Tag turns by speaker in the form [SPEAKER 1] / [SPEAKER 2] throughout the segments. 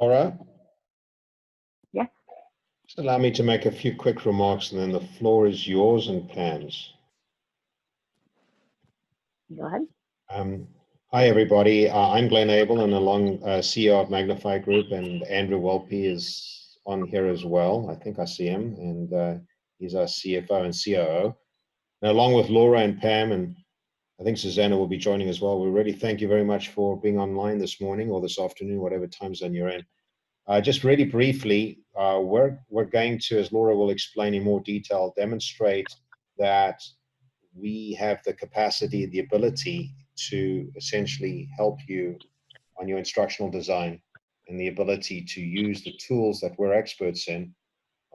[SPEAKER 1] Laura?
[SPEAKER 2] Yes.
[SPEAKER 1] Just allow me to make a few quick remarks, and then the floor is yours and Pam's.
[SPEAKER 2] Go ahead.
[SPEAKER 1] Hi, everybody. I'm Glenn Abel, and along CEO of Magnifi Group, and Andrew Welpe is on here as well. I think I see him, and he's our CFO and COO. And along with Laura and Pam, and I think Susanna will be joining as well. We really thank you very much for being online this morning or this afternoon, whatever time zone you're in. Just really briefly, we're going to, as Laura will explain in more detail, demonstrate that we have the capacity, the ability to essentially help you on your instructional design, and the ability to use the tools that we're experts in,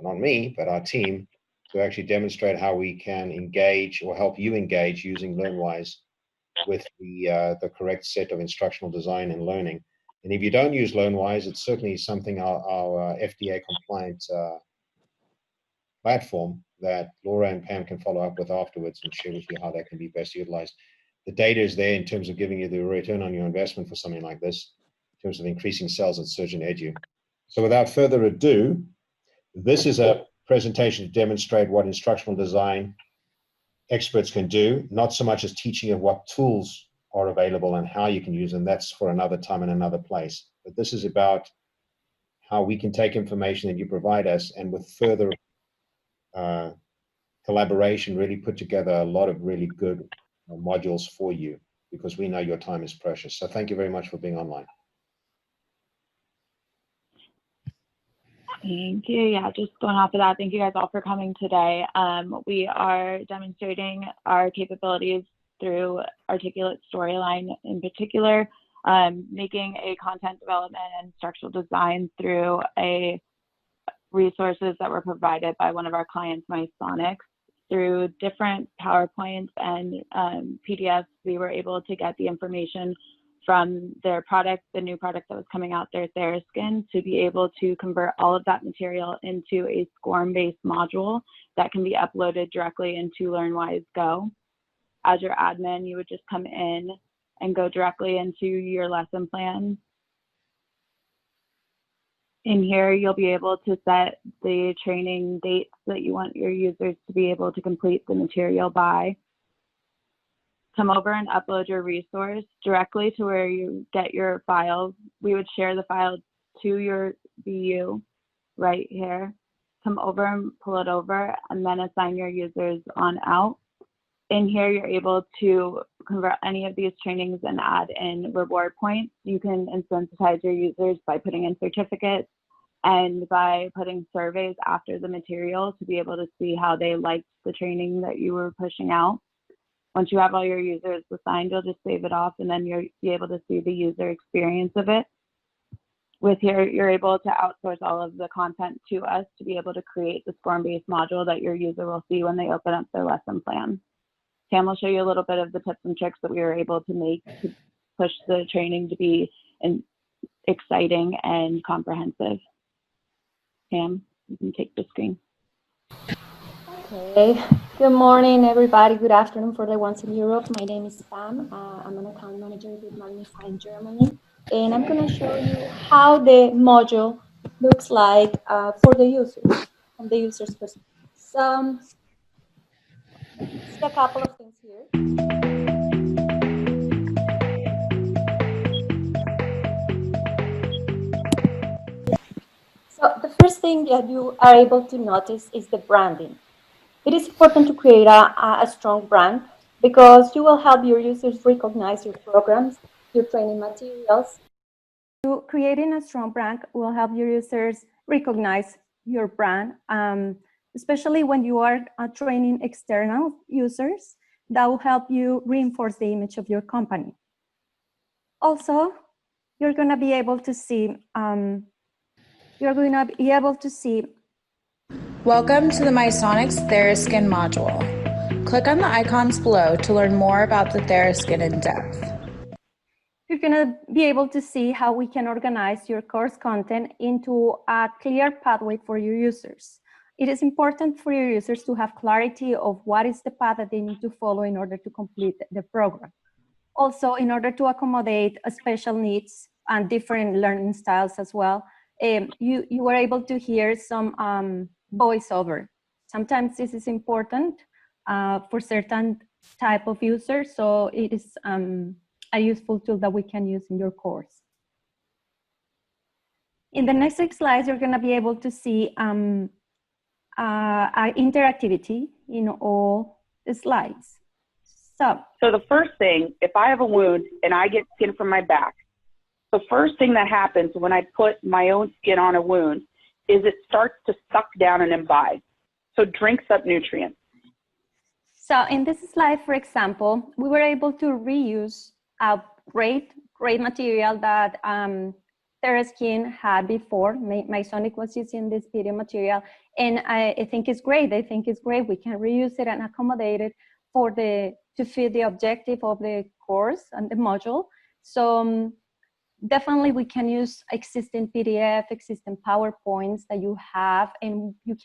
[SPEAKER 1] not me, but our team, to actually demonstrate how we can engage or help you engage using LearnWise with the correct set of instructional design and learning. And if you don't use LearnWise, it's certainly something our FDA compliant platform that Laura and Pam can follow up with afterwards and share with you how that can be best utilized. The data is there in terms of giving you the return on your investment for something like this, in terms of increasing sales at Surgeon Edu. So without further ado, this is a presentation to demonstrate what instructional design experts can do, not so much as teaching of what tools are available and how you can use them. That's for another time and another place. But this is about how we can take information that you provide us, and with further collaboration, really put together a lot of really good modules for you, because we know your time is precious. So thank you very much for being online.
[SPEAKER 2] Thank you. Yeah, just going off of that, thank you guys all for coming today. We are demonstrating our capabilities through Articulate Storyline in particular, making a content development and instructional design through resources that were provided by one of our clients, Mysonics. Through different PowerPoints and PDFs, we were able to get the information from their product, the new product that was coming out there, TheraSkin, to be able to convert all of that material into a SCORM-based module that can be uploaded directly into LearnWise Go. As your admin, you would just come in and go directly into your lesson plan. In here, you'll be able to set the training dates that you want your users to be able to complete the material by. Come over and upload your resource directly to where you get your files. We would share the file to your BU right here. Come over and pull it over, and then assign your users on out. In here, you're able to convert any of these trainings and add in reward points. You can incentivize your users by putting in certificates and by putting surveys after the material to be able to see how they liked the training that you were pushing out. Once you have all your users assigned, you'll just save it off, and then you'll be able to see the user experience of it. With here, you're able to outsource all of the content to us to be able to create the SCORM-based module that your user will see when they open up their lesson plan. Pam will show you a little bit of the tips and tricks that we were able to make to push the training to be exciting and comprehensive. Pam, you can take the screen.
[SPEAKER 3] Okay, good morning, everybody. Good afternoon for the ones in Europe. My name is Pam. I'm an account manager with Magnifi in Germany, and I'm going to show you how the module looks like for the users, from the user's perspective. So, see a couple of things here. So the first thing that you are able to notice is the branding. It is important to create a strong brand, because you will help your users recognize your programs, your training materials. Creating a strong brand will help your users recognize your brand, especially when you are training external users. That will help you reinforce the image of your company. Also, you're going to be able to see
[SPEAKER 4] Welcome to the Mysonics TheraSkin module. Click on the icons below to learn more about the TheraSkin in depth.
[SPEAKER 3] You're going to be able to see how we can organize your course content into a clear pathway for your users. It is important for your users to have clarity of what is the path that they need to follow in order to complete the program. Also, in order to accommodate special needs and different learning styles as well, you were able to hear some voiceover. Sometimes this is important for certain type of users, so it is a useful tool that we can use in your course. In the next 6 slides, you're going to be able to see interactivity in all the slides. So
[SPEAKER 5] the first thing, if I have a wound and I get skin from my back, the first thing that happens when I put my own skin on a wound is it starts to suck down and imbibe. So it drinks up nutrients.
[SPEAKER 3] So in this slide, for example, we were able to reuse a great material that TheraSkin had before. Mysonic was using this video material, and I think it's great. I think it's great. We can reuse it and accommodate it to fit the objective of the course and the module. So definitely we can use existing PDF, existing PowerPoints that you have, and you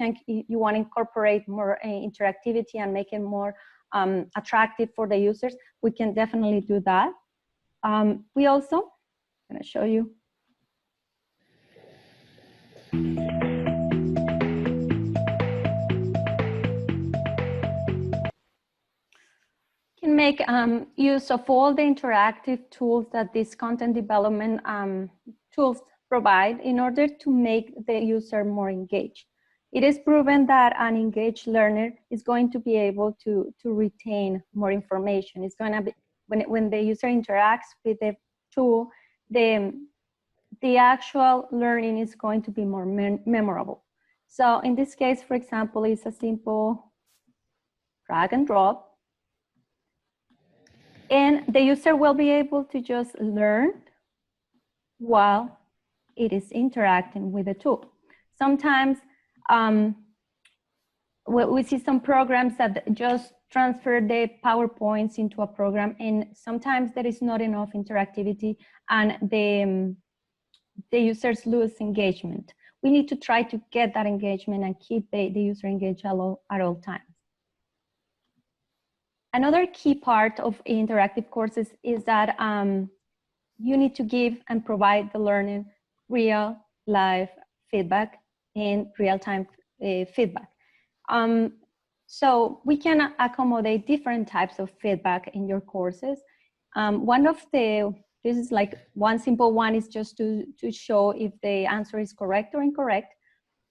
[SPEAKER 3] want to incorporate more interactivity and make it more attractive for the users. We can definitely do that. We also, I'm going to show you. Can make use of all the interactive tools that these content development tools provide in order to make the user more engaged. It is proven that an engaged learner is going to be able to retain more information. It's going to be, when the user interacts with the tool, the actual learning is going to be more memorable. So in this case, for example, it's a simple drag and drop. And the user will be able to just learn while it is interacting with the tool. Sometimes we see some programs that just transfer the PowerPoints into a program, and sometimes there is not enough interactivity and the users lose engagement. We need to try to get that engagement and keep the user engaged at all times. Another key part of interactive courses is that you need to give and provide the learning real life feedback and real-time feedback. So we can accommodate different types of feedback in your courses. This is like one simple one is just to show if the answer is correct or incorrect,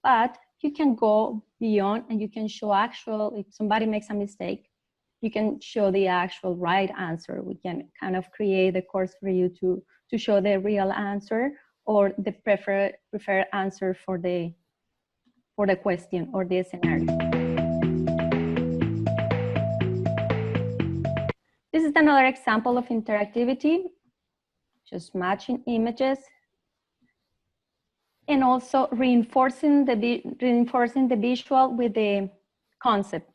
[SPEAKER 3] but you can go beyond and you can show if somebody makes a mistake, you can show the actual right answer. We can kind of create the course for you to show the real answer or the preferred answer for the question or the scenario. This is another example of interactivity, just matching images and also reinforcing the visual with the concept.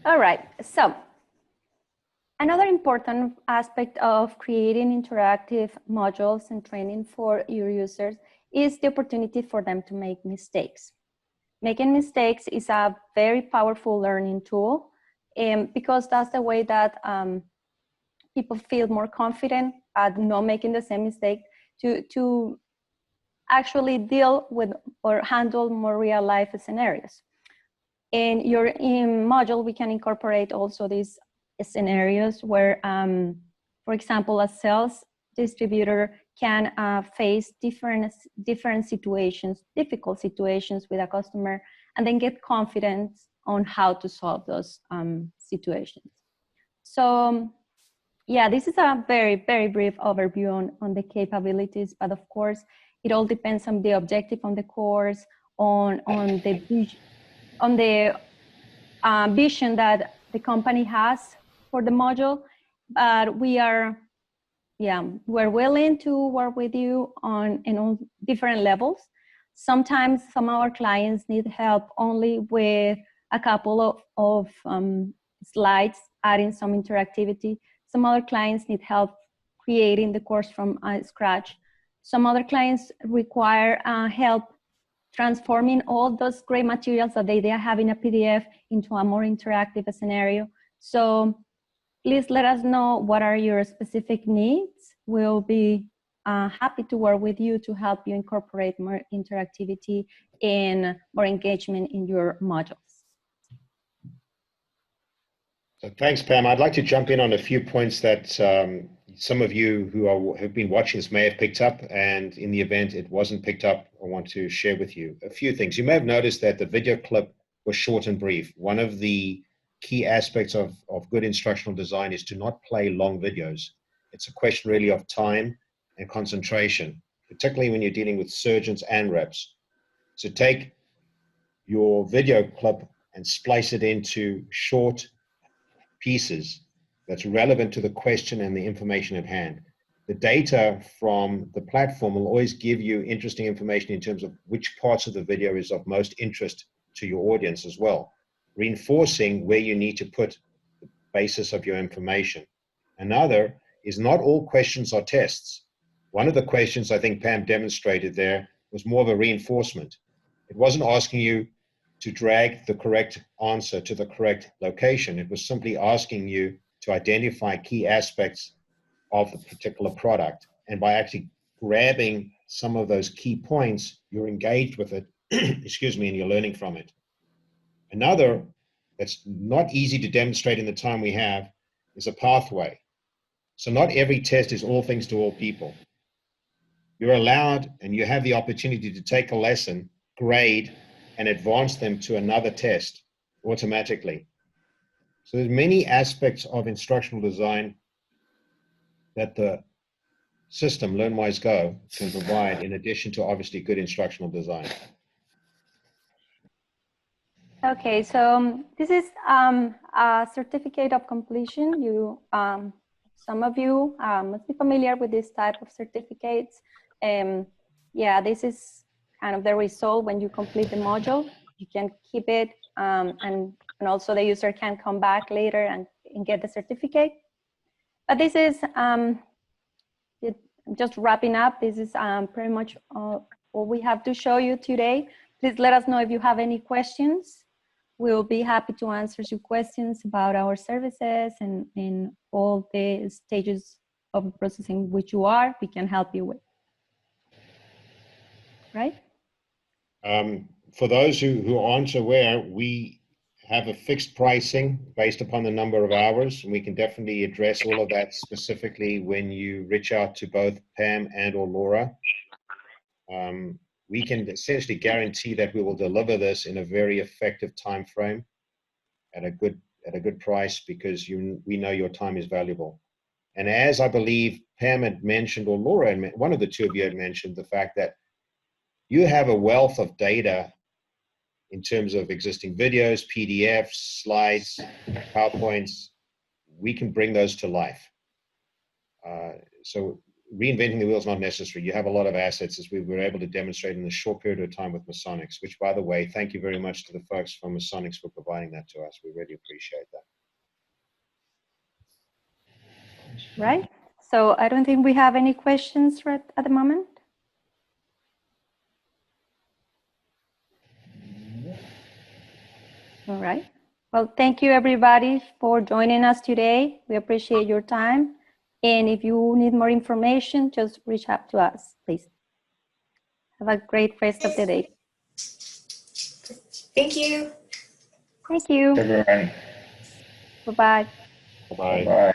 [SPEAKER 3] All right, so another important aspect of creating interactive modules and training for your users is the opportunity for them to make mistakes. Making mistakes is a very powerful learning tool because that's the way that people feel more confident at not making the same mistake to actually deal with or handle more real life scenarios. In your module, we can incorporate also these scenarios where, for example, a sales distributor can face different situations, difficult situations with a customer, and then get confidence on how to solve those situations. So yeah, this is a very, very brief overview on the capabilities, but of course, it all depends on the objective on the course, on the vision that the company has for the module, but we're willing to work with you on different levels. Sometimes some of our clients need help only with a couple of slides, adding some interactivity. Some other clients need help creating the course from scratch. Some other clients require help transforming all those great materials that they have in a PDF into a more interactive scenario. So please let us know what are your specific needs. We'll be happy to work with you to help you incorporate more interactivity and more engagement in your modules.
[SPEAKER 1] So thanks, Pam. I'd like to jump in on a few points that some of you who have been watching this may have picked up, and in the event it wasn't picked up, I want to share with you a few things. You may have noticed that the video clip was short and brief. One of the key aspects of good instructional design is to not play long videos. It's a question really of time and concentration, particularly when you're dealing with surgeons and reps. So take your video clip and splice it into short pieces that's relevant to the question and the information at hand. The data from the platform will always give you interesting information in terms of which parts of the video is of most interest to your audience as well, reinforcing where you need to put the basis of your information. Another is not all questions are tests. One of the questions I think Pam demonstrated there was more of a reinforcement. It wasn't asking you to drag the correct answer to the correct location. It was simply asking you to identify key aspects of the particular product. And by actually grabbing some of those key points, you're engaged with it, excuse me, and you're learning from it. Another that's not easy to demonstrate in the time we have is a pathway. So not every test is all things to all people. You're allowed and you have the opportunity to take a lesson, grade, and advance them to another test automatically. So there's many aspects of instructional design that the system LearnWise Go can provide in addition to obviously good instructional design.
[SPEAKER 3] Okay, so this is a certificate of completion. Some of you must be familiar with this type of certificates. Yeah, this is kind of the result when you complete the module. You can keep it, and also the user can come back later and get the certificate. But this is just wrapping up. This is pretty much all we have to show you today. Please let us know if you have any questions. We'll be happy to answer your questions about our services and in all the stages of the processing which you are, we can help you with. Right?
[SPEAKER 1] For those who aren't aware, we have a fixed pricing based upon the number of hours, and we can definitely address all of that specifically when you reach out to both Pam and or Laura. We can essentially guarantee that we will deliver this in a very effective time frame at a good price, because we know your time is valuable. And as I believe Pam had mentioned, or Laura, one of the two of you had mentioned, the fact that you have a wealth of data in terms of existing videos, PDFs, slides, PowerPoints. We can bring those to life. So reinventing the wheel is not necessary. You have a lot of assets, as we were able to demonstrate in a short period of time with Masonics, which, by the way, thank you very much to the folks from Masonics for providing that to us. We really appreciate that.
[SPEAKER 3] Right. So I don't think we have any questions right at the moment. All right. Well, thank you everybody for joining us today. We appreciate your time. And if you need more information, just reach out to us, please. Have a great rest of the day.
[SPEAKER 6] Thank you.
[SPEAKER 3] Thank you.
[SPEAKER 7] Everyone.
[SPEAKER 3] Bye-bye.
[SPEAKER 1] Bye-bye.
[SPEAKER 7] Bye.